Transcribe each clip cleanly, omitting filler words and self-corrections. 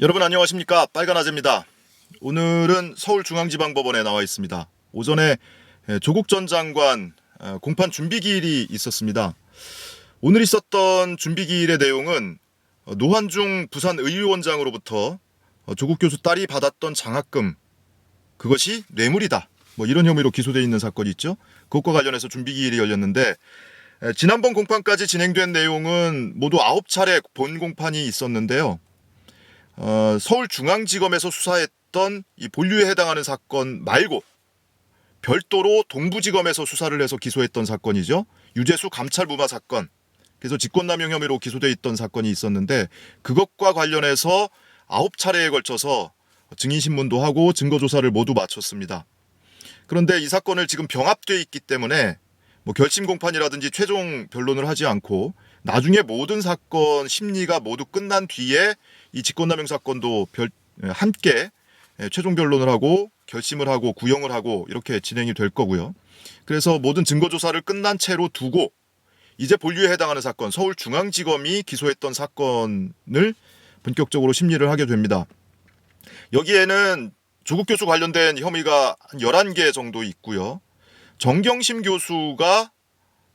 여러분 안녕하십니까, 빨간아재입니다. 오늘은 서울중앙지방법원에 나와 있습니다. 오전에 조국 전 장관 공판 준비기일이 있었습니다. 오늘 있었던 준비기일의 내용은 노환중 부산의료원장으로부터 조국 교수 딸이 받았던 장학금, 그것이 뇌물이다, 이런 혐의로 기소되어 있는 사건이 있죠. 그것과 관련해서 준비기일이 열렸는데, 지난번 공판까지 진행된 내용은 모두 9차례 본 공판이 있었는데요. 서울중앙지검에서 수사했던 이 본류에 해당하는 사건 말고 별도로 동부지검에서 수사를 해서 기소했던 사건이죠. 유재수 감찰 무마 사건. 그래서 직권남용 혐의로 기소돼 있던 사건이 있었는데, 그것과 관련해서 9차례에 걸쳐서 증인신문도 하고 증거조사를 모두 마쳤습니다. 그런데 이 사건을 지금 병합돼 있기 때문에 결심 공판이라든지 최종 변론을 하지 않고 나중에 모든 사건 심리가 모두 끝난 뒤에 이 직권남용 사건도 함께 최종 변론을 하고 결심을 하고 구형을 하고 이렇게 진행이 될 거고요. 그래서 모든 증거조사를 끝난 채로 두고 이제 본류에 해당하는 사건, 서울중앙지검이 기소했던 사건을 본격적으로 심리를 하게 됩니다. 여기에는 조국 교수 관련된 혐의가 한 11개 정도 있고요. 정경심 교수가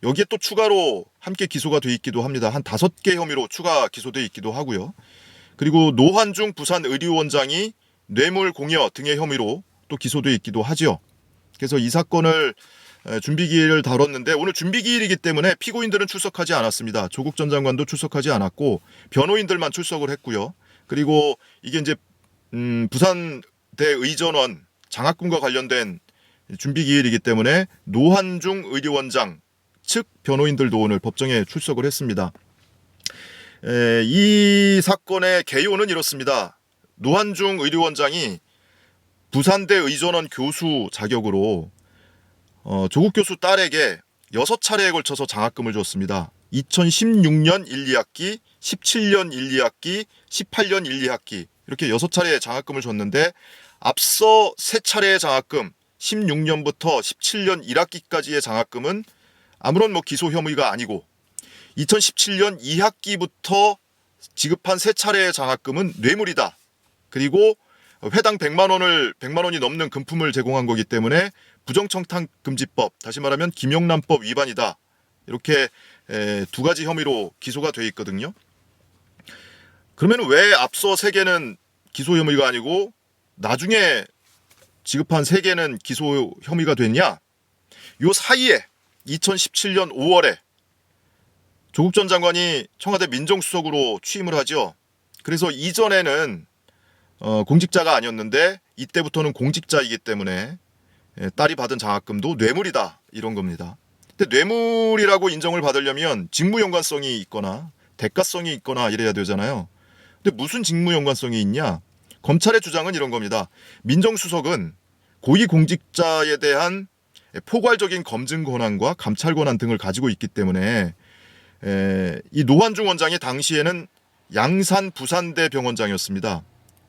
여기에 또 추가로 함께 기소가 돼 있기도 합니다. 한 5개 혐의로 추가 기소돼 있기도 하고요. 그리고 노환중 부산의료원장이 뇌물 공여 등의 혐의로 또 기소돼 있기도 하죠. 그래서 이 사건을 준비기일을 다뤘는데, 오늘 준비기일이기 때문에 피고인들은 출석하지 않았습니다. 조국 전 장관도 출석하지 않았고 변호인들만 출석을 했고요. 그리고 이게 이제 부산대 의전원 장학금과 관련된 준비기일이기 때문에 노환중 의료원장 측 변호인들도 오늘 법정에 출석을 했습니다. 이 사건의 개요는 이렇습니다. 노환중 의료원장이 부산대 의전원 교수 자격으로 조국 교수 딸에게 6차례에 걸쳐서 장학금을 줬습니다. 2016년 1, 2학기, 17년 1, 2학기, 18년 1, 2학기 이렇게 6차례의 장학금을 줬는데, 앞서 3차례의 장학금, 16년부터 17년 1학기까지의 장학금은 아무런 기소 혐의가 아니고, 2017년 2학기부터 지급한 3차례의 장학금은 뇌물이다. 그리고 회당 100만 원이 넘는 금품을 제공한 거기 때문에 부정청탁금지법, 다시 말하면 김영란법 위반이다. 이렇게 2가지 혐의로 기소가 돼 있거든요. 그러면 왜 앞서 3개는 기소 혐의가 아니고 나중에 지급한 3개는 기소 혐의가 됐냐? 요 사이에 2017년 5월에 조국 전 장관이 청와대 민정수석으로 취임을 하죠. 그래서 이전에는 공직자가 아니었는데 이때부터는 공직자이기 때문에 딸이 받은 장학금도 뇌물이다, 이런 겁니다. 근데 뇌물이라고 인정을 받으려면 직무 연관성이 있거나 대가성이 있거나 이래야 되잖아요. 근데 무슨 직무 연관성이 있냐? 검찰의 주장은 이런 겁니다. 민정수석은 고위공직자에 대한 포괄적인 검증 권한과 감찰 권한 등을 가지고 있기 때문에, 이 노환중 원장이 당시에는 양산 부산대 병원장이었습니다.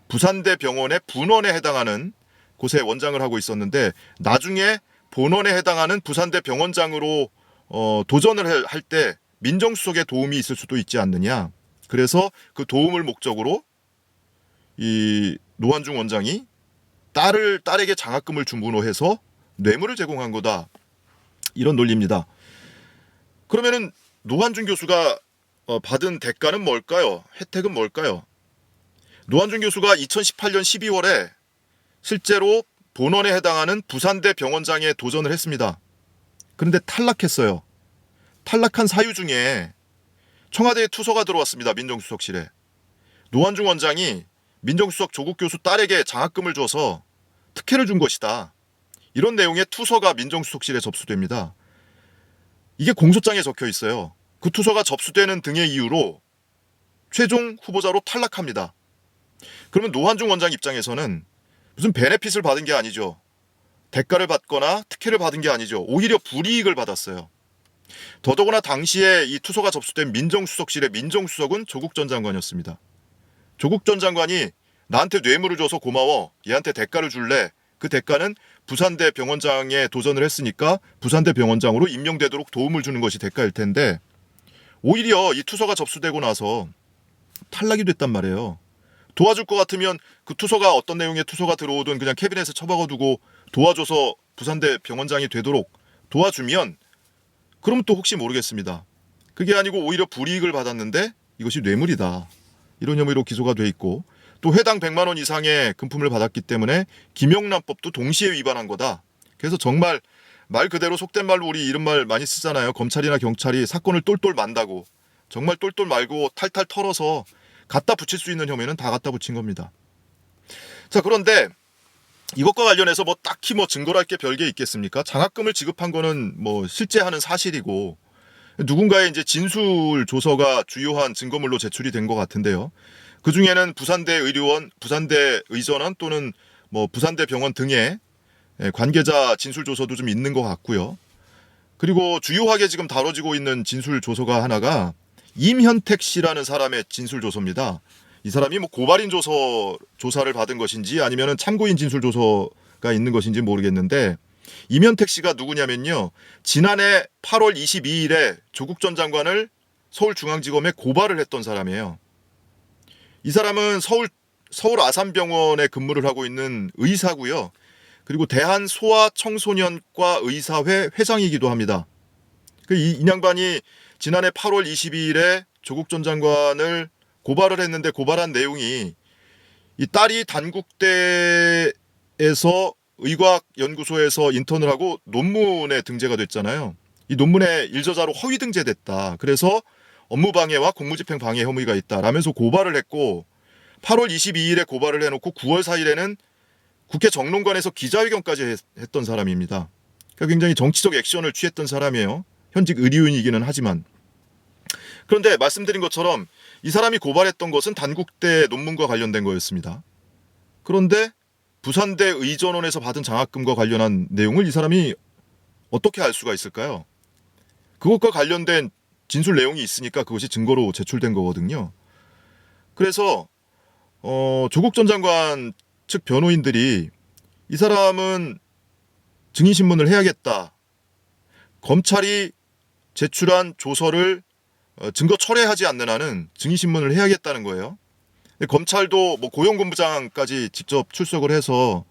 부산대 병원의 분원에 해당하는 곳에 원장을 하고 있었는데, 나중에 본원에 해당하는 부산대 병원장으로 도전을 할 때 민정수석의 도움이 있을 수도 있지 않느냐. 그래서 그 도움을 목적으로 이 노환중 원장이 딸에게 장학금을 줌으로 해서 뇌물을 제공한 거다, 이런 논리입니다. 그러면은 노환중 교수가 받은 대가는 뭘까요? 혜택은 뭘까요? 노환중 교수가 2018년 12월에 실제로 본원에 해당하는 부산대 병원장에 도전을 했습니다. 그런데 탈락했어요. 탈락한 사유 중에 청와대에 투서가 들어왔습니다. 민정수석실에. 노환중 원장이 민정수석 조국 교수 딸에게 장학금을 줘서 특혜를 준 것이다, 이런 내용의 투서가 민정수석실에 접수됩니다. 이게 공소장에 적혀 있어요. 그 투서가 접수되는 등의 이유로 최종 후보자로 탈락합니다. 그러면 노환중 원장 입장에서는 무슨 베네핏을 받은 게 아니죠. 대가를 받거나 특혜를 받은 게 아니죠. 오히려 불이익을 받았어요. 더더구나 당시에 이 투서가 접수된 민정수석실의 민정수석은 조국 전 장관이었습니다. 조국 전 장관이 나한테 뇌물을 줘서 고마워, 얘한테 대가를 줄래, 그 대가는 부산대 병원장에 도전을 했으니까 부산대 병원장으로 임명되도록 도움을 주는 것이 대가일 텐데, 오히려 이 투서가 접수되고 나서 탈락이 됐단 말이에요. 도와줄 것 같으면 그 투서가 어떤 내용의 투서가 들어오든 그냥 캐비넷에 처박아두고 도와줘서 부산대 병원장이 되도록 도와주면 그럼 또 혹시 모르겠습니다. 그게 아니고 오히려 불이익을 받았는데 이것이 뇌물이다. 이런 혐의로 기소가 돼 있고 또 해당 100만 원 이상의 금품을 받았기 때문에 김영란법도 동시에 위반한 거다. 그래서 정말 말 그대로 속된 말로 우리 이런 말 많이 쓰잖아요. 검찰이나 경찰이 사건을 똘똘 만다고. 정말 똘똘 말고 탈탈 털어서 갖다 붙일 수 있는 혐의는 다 갖다 붙인 겁니다. 자, 그런데 이것과 관련해서 뭐 딱히 뭐 증거랄 게 별게 있겠습니까? 장학금을 지급한 거는 뭐 실제 하는 사실이고 누군가의 이제 진술 조서가 주요한 증거물로 제출이 된 것 같은데요. 그 중에는 부산대 의료원, 부산대 의전원 또는 뭐 부산대 병원 등의 관계자 진술 조서도 좀 있는 것 같고요. 그리고 주요하게 지금 다뤄지고 있는 진술 조서가 하나가 임현택 씨라는 사람의 진술 조서입니다. 이 사람이 뭐 고발인 조사를 받은 것인지 아니면은 참고인 진술 조서가 있는 것인지 모르겠는데 임현택 씨가 누구냐면요. 지난해 8월 22일에 조국 전 장관을 서울중앙지검에 고발을 했던 사람이에요. 이 사람은 서울 아산병원에 근무를 하고 있는 의사고요. 그리고 대한소아청소년과 의사회 회장이기도 합니다. 이 양반이 지난해 8월 22일에 조국 전 장관을 고발을 했는데 고발한 내용이 이 딸이 단국대에서 의과연구소에서 인턴을 하고 논문에 등재가 됐잖아요. 이 논문에 일저자로 허위 등재됐다. 그래서 업무방해와 공무집행 방해 혐의가 있다라면서 고발을 했고 8월 22일에 고발을 해놓고 9월 4일에는 국회 정론관에서 기자회견까지 했던 사람입니다. 그러니까 굉장히 정치적 액션을 취했던 사람이에요. 현직 의료인이기는 하지만. 그런데 말씀드린 것처럼 이 사람이 고발했던 것은 단국대 논문과 관련된 거였습니다. 그런데 부산대 의전원에서 받은 장학금과 관련한 내용을 이 사람이 어떻게 알 수가 있을까요? 그것과 관련된 진술 내용이 있으니까 그것이 증거로 제출된 거거든요. 그래서 조국 전 장관 측 변호인들이 이 사람은 증인신문을 해야겠다. 검찰이 제출한 조서를 증거 철회하지 않는 한은 증인신문을 해야겠다는 거예요. 검찰도 뭐 고용본부장까지 직접 출석을 해서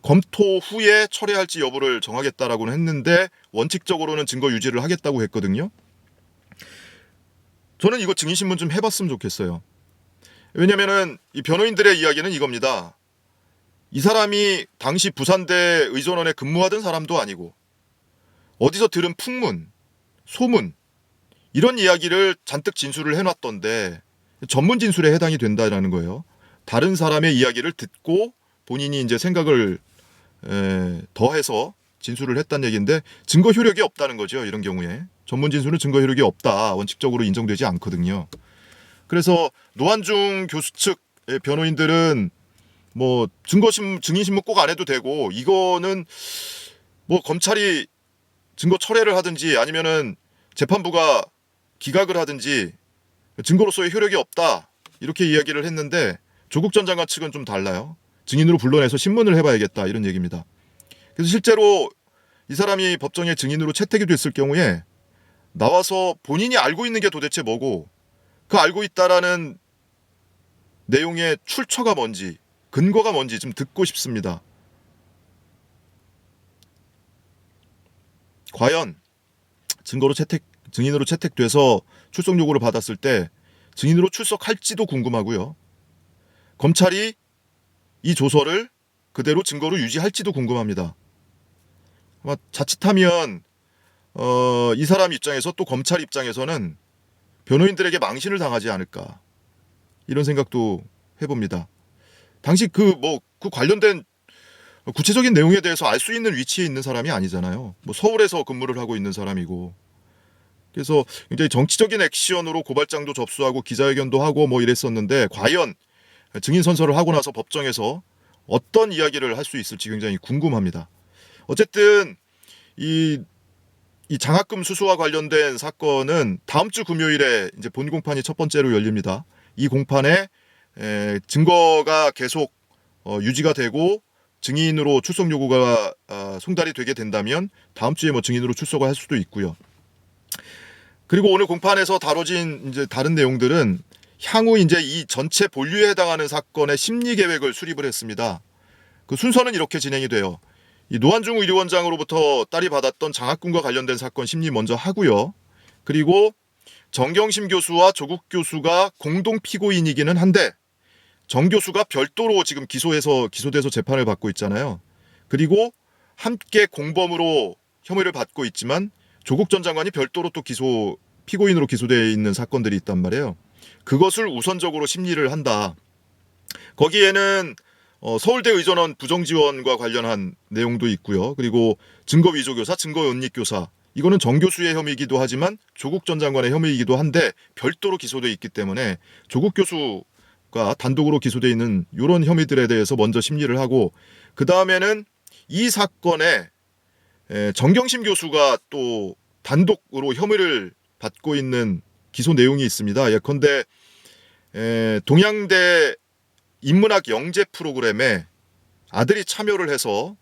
검토 후에 철회할지 여부를 정하겠다라고는 했는데 원칙적으로는 증거 유지를 하겠다고 했거든요. 저는 이거 증인신문 좀 해봤으면 좋겠어요. 왜냐면은 이 변호인들의 이야기는 이겁니다. 이 사람이 당시 부산대 의전원에 근무하던 사람도 아니고 어디서 들은 풍문, 소문 이런 이야기를 잔뜩 진술을 해놨던데 전문 진술에 해당이 된다라는 거예요. 다른 사람의 이야기를 듣고 본인이 이제 생각을 더해서 진술을 했다는 얘기인데 증거 효력이 없다는 거죠. 이런 경우에 전문 진술은 증거 효력이 없다. 원칙적으로 인정되지 않거든요. 그래서 노한중 교수 측 변호인들은 뭐 증인신문 꼭 안 해도 되고 이거는 뭐 검찰이 증거 철회를 하든지 아니면은 재판부가 기각을 하든지 증거로서의 효력이 없다 이렇게 이야기를 했는데 조국 전 장관 측은 좀 달라요. 증인으로 불러내서 신문을 해봐야겠다 이런 얘기입니다. 그래서 실제로 이 사람이 법정에 증인으로 채택이 됐을 경우에 나와서 본인이 알고 있는 게 도대체 뭐고 그 알고 있다라는 내용의 출처가 뭔지 근거가 뭔지 좀 듣고 싶습니다. 과연 증인으로 채택돼서 출석 요구를 받았을 때 증인으로 출석할지도 궁금하고요. 검찰이 이 조서를 그대로 증거로 유지할지도 궁금합니다. 아마 자칫하면 이 사람 입장에서 또 검찰 입장에서는 변호인들에게 망신을 당하지 않을까 이런 생각도 해봅니다. 당시 그 관련된 구체적인 내용에 대해서 알 수 있는 위치에 있는 사람이 아니잖아요. 뭐 서울에서 근무를 하고 있는 사람이고. 그래서 굉장히 정치적인 액션으로 고발장도 접수하고 기자회견도 하고 뭐 이랬었는데 과연 증인 선서를 하고 나서 법정에서 어떤 이야기를 할 수 있을지 굉장히 궁금합니다. 어쨌든 이 장학금 수수와 관련된 사건은 다음 주 금요일에 이제 본 공판이 첫 번째로 열립니다. 이 공판에 증거가 계속 유지가 되고 증인으로 출석 요구가 송달이 되게 된다면 다음 주에 뭐 증인으로 출석을 할 수도 있고요. 그리고 오늘 공판에서 다뤄진 이제 다른 내용들은 향후 이제 이 전체 본류에 해당하는 사건의 심리 계획을 수립을 했습니다. 그 순서는 이렇게 진행이 돼요. 이 노한중 의료원장으로부터 딸이 받았던 장학금과 관련된 사건 심리 먼저 하고요. 그리고 정경심 교수와 조국 교수가 공동 피고인이기는 한데 정 교수가 별도로 지금 기소돼서 재판을 받고 있잖아요. 그리고 함께 공범으로 혐의를 받고 있지만 조국 전 장관이 별도로 또 피고인으로 기소되어 있는 사건들이 있단 말이에요. 그것을 우선적으로 심리를 한다. 거기에는 서울대 의전원 부정지원과 관련한 내용도 있고요. 그리고 증거 위조 교사, 증거 은닉 교사. 이거는 정 교수의 혐의이기도 하지만 조국 전 장관의 혐의이기도 한데 별도로 기소돼 있기 때문에 조국 교수가 단독으로 기소돼 있는 이런 혐의들에 대해서 먼저 심리를 하고 그 다음에는 이 사건에 정경심 교수가 또 단독으로 혐의를 받고 있는 기소 내용이 있습니다. 예컨대 동양대 인문학 영재 프로그램에 아들이 참여를 해서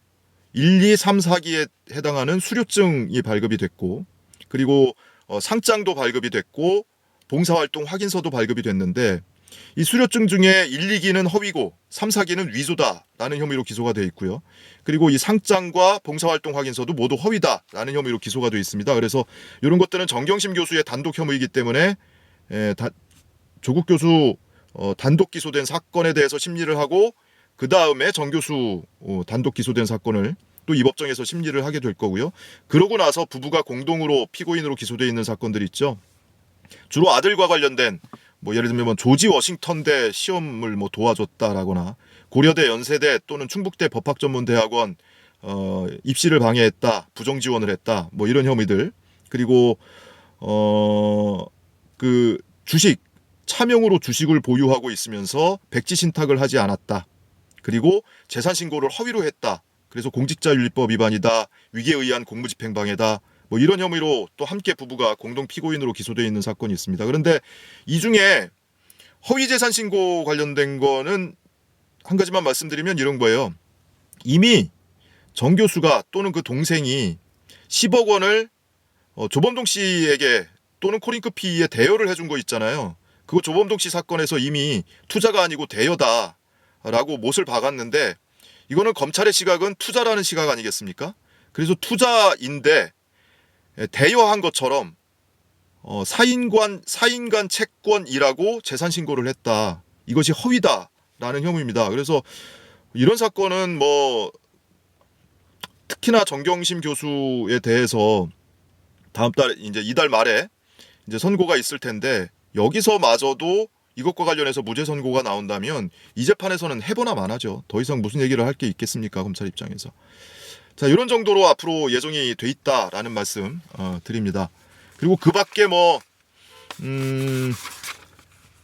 1, 2, 3, 4기에 해당하는 수료증이 발급이 됐고 그리고 상장도 발급이 됐고 봉사활동 확인서도 발급이 됐는데 이 수료증 중에 1, 2기는 허위고 3, 4기는 위조다라는 혐의로 기소가 되어 있고요. 그리고 이 상장과 봉사활동 확인서도 모두 허위다라는 혐의로 기소가 되어 있습니다. 그래서 이런 것들은 정경심 교수의 단독 혐의이기 때문에 조국 교수 단독 기소된 사건에 대해서 심리를 하고 그 다음에 정 교수 단독 기소된 사건을 또 이 법정에서 심리를 하게 될 거고요. 그러고 나서 부부가 공동으로 피고인으로 기소되어 있는 사건들이 있죠. 주로 아들과 관련된 예를 들면 조지 워싱턴대 시험을 도와줬다라거나 고려대, 연세대 또는 충북대 법학전문대학원 입시를 방해했다, 부정 지원을 했다, 이런 혐의들. 그리고 그 주식 차명으로 주식을 보유하고 있으면서 백지 신탁을 하지 않았다. 그리고 재산 신고를 허위로 했다. 그래서 공직자윤리법 위반이다. 위계에 의한 공무집행방해다. 이런 혐의로 또 함께 부부가 공동 피고인으로 기소되어 있는 사건이 있습니다. 그런데 이 중에 허위 재산 신고 관련된 거는 한 가지만 말씀드리면 이런 거예요. 이미 정 교수가 또는 그 동생이 10억 원을 조범동 씨에게 또는 코링크피에 대여를 해준 거 있잖아요. 그거 조범동 씨 사건에서 이미 투자가 아니고 대여다라고 못을 박았는데 이거는 검찰의 시각은 투자라는 시각 아니겠습니까? 그래서 투자인데 대여한 것처럼 사인간 채권이라고 재산 신고를 했다. 이것이 허위다라는 혐의입니다. 그래서 이런 사건은 특히나 정경심 교수에 대해서 다음 달 이제 이달 말에 이제 선고가 있을 텐데 여기서마저도 이것과 관련해서 무죄 선고가 나온다면 이 재판에서는 해보나 마나죠. 더 이상 무슨 얘기를 할 게 있겠습니까? 검찰 입장에서. 자, 이런 정도로 앞으로 예정이 돼 있다라는 말씀 드립니다. 그리고 그 밖에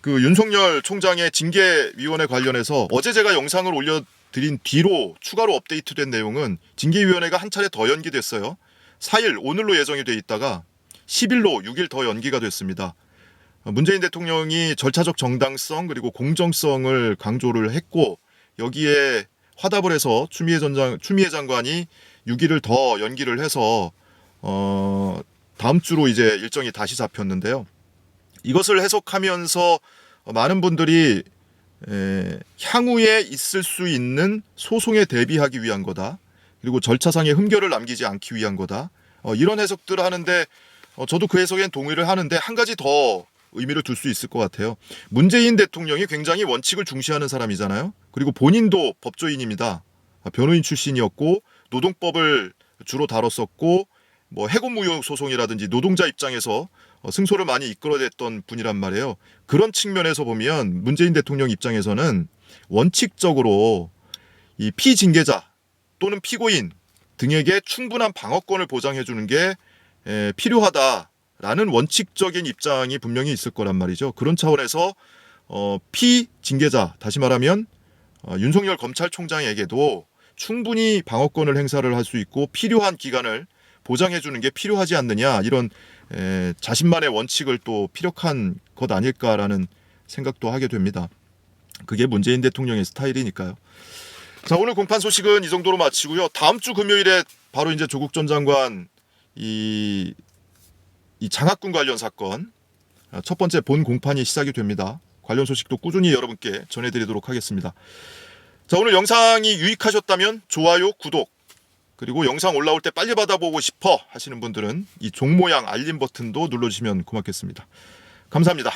그 윤석열 총장의 징계위원회 관련해서 어제 제가 영상을 올려드린 뒤로 추가로 업데이트된 내용은 징계위원회가 한 차례 더 연기됐어요. 4일 오늘로 예정이 돼 있다가 10일로 6일 더 연기가 됐습니다. 문재인 대통령이 절차적 정당성 그리고 공정성을 강조를 했고 여기에 화답을 해서 추미애 장관이 6일을 더 연기를 해서 다음 주로 이제 일정이 다시 잡혔는데요. 이것을 해석하면서 많은 분들이 향후에 있을 수 있는 소송에 대비하기 위한 거다. 그리고 절차상의 흠결을 남기지 않기 위한 거다. 이런 해석들을 하는데 저도 그 해석엔 동의를 하는데 한 가지 더 의미를 둘 수 있을 것 같아요. 문재인 대통령이 굉장히 원칙을 중시하는 사람이잖아요. 그리고 본인도 법조인입니다. 변호인 출신이었고 노동법을 주로 다뤘었고 해고무효 소송이라든지 노동자 입장에서 승소를 많이 이끌어냈던 분이란 말이에요. 그런 측면에서 보면 문재인 대통령 입장에서는 원칙적으로 이 피징계자 또는 피고인 등에게 충분한 방어권을 보장해 주는 게 필요하다라는 원칙적인 입장이 분명히 있을 거란 말이죠. 그런 차원에서 피징계자, 다시 말하면 윤석열 검찰총장에게도 충분히 방어권을 행사를 할 수 있고 필요한 기간을 보장해 주는 게 필요하지 않느냐, 이런 자신만의 원칙을 또 피력한 것 아닐까라는 생각도 하게 됩니다. 그게 문재인 대통령의 스타일이니까요. 자, 오늘 공판 소식은 이 정도로 마치고요. 다음 주 금요일에 바로 이제 조국 전 장관 이 장학금 관련 사건 첫 번째 본 공판이 시작이 됩니다. 관련 소식도 꾸준히 여러분께 전해드리도록 하겠습니다. 자, 오늘 영상이 유익하셨다면 좋아요, 구독, 그리고 영상 올라올 때 빨리 받아보고 싶어 하시는 분들은 이 종 모양 알림 버튼도 눌러주시면 고맙겠습니다. 감사합니다.